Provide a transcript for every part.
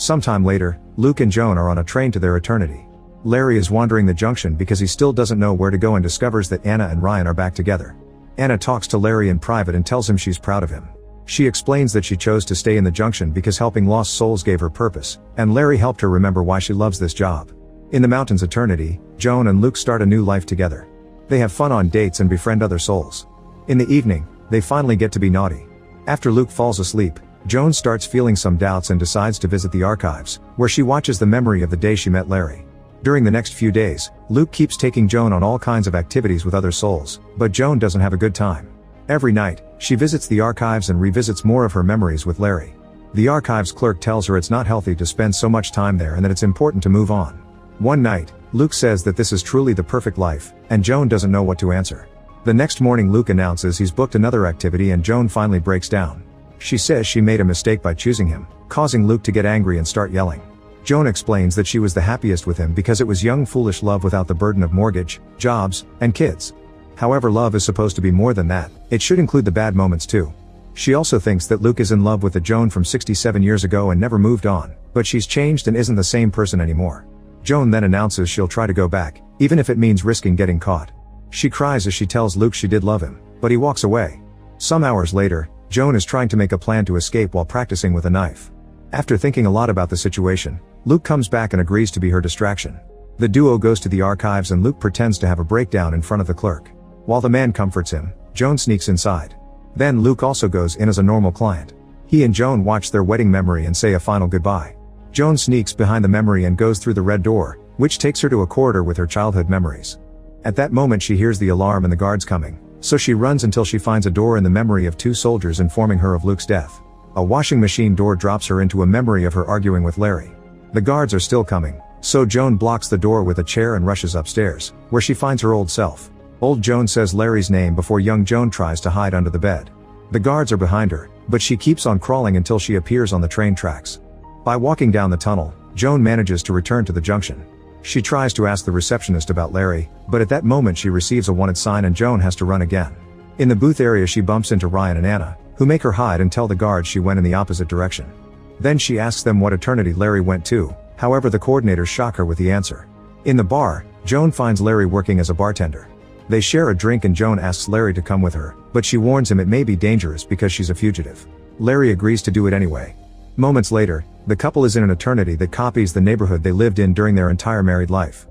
Sometime later, Luke and Joan are on a train to their eternity. Larry is wandering the junction because he still doesn't know where to go and discovers that Anna and Ryan are back together. Anna talks to Larry in private and tells him she's proud of him. She explains that she chose to stay in the junction because helping lost souls gave her purpose, and Larry helped her remember why she loves this job. In the mountain's eternity, Joan and Luke start a new life together. They have fun on dates and befriend other souls. In the evening, they finally get to be naughty. After Luke falls asleep, Joan starts feeling some doubts and decides to visit the archives, where she watches the memory of the day she met Larry. During the next few days, Luke keeps taking Joan on all kinds of activities with other souls, but Joan doesn't have a good time. Every night, she visits the archives and revisits more of her memories with Larry. The archives clerk tells her it's not healthy to spend so much time there and that it's important to move on. One night, Luke says that this is truly the perfect life, and Joan doesn't know what to answer. The next morning Luke announces he's booked another activity and Joan finally breaks down. She says she made a mistake by choosing him, causing Luke to get angry and start yelling. Joan explains that she was the happiest with him because it was young foolish love without the burden of mortgage, jobs, and kids. However, love is supposed to be more than that, it should include the bad moments too. She also thinks that Luke is in love with the Joan from 67 years ago and never moved on, but she's changed and isn't the same person anymore. Joan then announces she'll try to go back, even if it means risking getting caught. She cries as she tells Luke she did love him, but he walks away. Some hours later, Joan is trying to make a plan to escape while practicing with a knife. After thinking a lot about the situation, Luke comes back and agrees to be her distraction. The duo goes to the archives and Luke pretends to have a breakdown in front of the clerk. While the man comforts him, Joan sneaks inside. Then Luke also goes in as a normal client. He and Joan watch their wedding memory and say a final goodbye. Joan sneaks behind the memory and goes through the red door, which takes her to a corridor with her childhood memories. At that moment she hears the alarm and the guards coming, so she runs until she finds a door in the memory of two soldiers informing her of Luke's death. A washing machine door drops her into a memory of her arguing with Larry. The guards are still coming, so Joan blocks the door with a chair and rushes upstairs, where she finds her old self. Old Joan says Larry's name before young Joan tries to hide under the bed. The guards are behind her, but she keeps on crawling until she appears on the train tracks. By walking down the tunnel, Joan manages to return to the junction. She tries to ask the receptionist about Larry, but at that moment she receives a wanted sign and Joan has to run again. In the booth area she bumps into Ryan and Anna, who make her hide and tell the guards she went in the opposite direction. Then she asks them what eternity Larry went to, however the coordinators shock her with the answer. In the bar, Joan finds Larry working as a bartender. They share a drink and Joan asks Larry to come with her, but she warns him it may be dangerous because she's a fugitive. Larry agrees to do it anyway. Moments later, the couple is in an eternity that copies the neighborhood they lived in during their entire married life.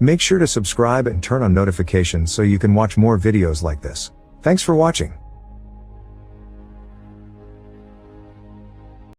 Make sure to subscribe and turn on notifications so you can watch more videos like this. Thanks for watching.